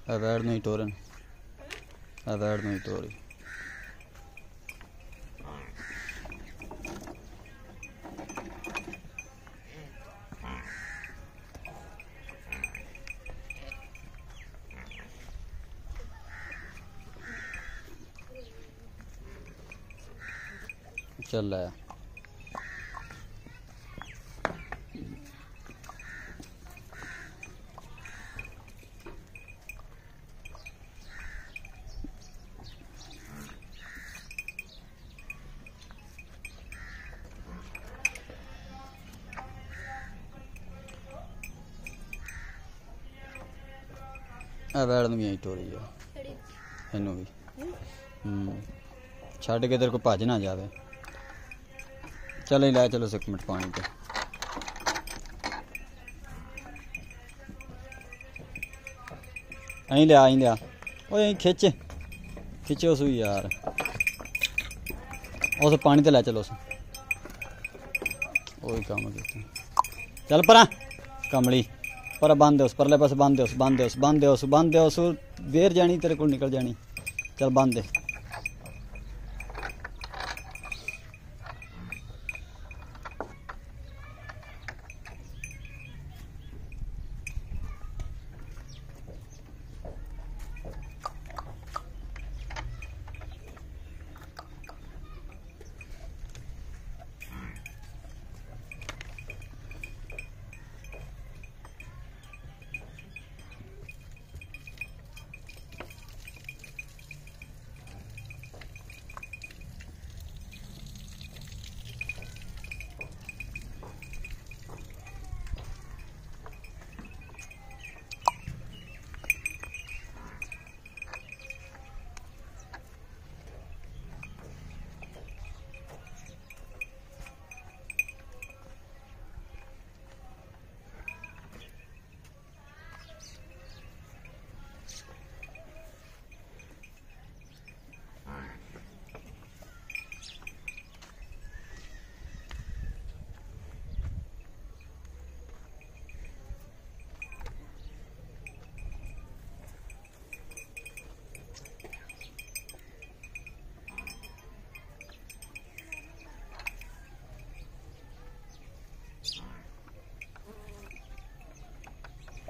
अवैध नहीं टोरन अवैध नहीं टोरी चल रहा है। बैठ भी यहीं टोरी है इनू भी छड़ के तेरे को भज ना जाए। चल ही लै चलो 1 मिनट पानी पे अं लिया ओ खिच खिचे उस यार उस पानी ते लै चलो उस वही काम किया। चल परा कमली पर बंद उस परले पास बंद उस वेर जानी तेरे को निकल जानी। चल बंद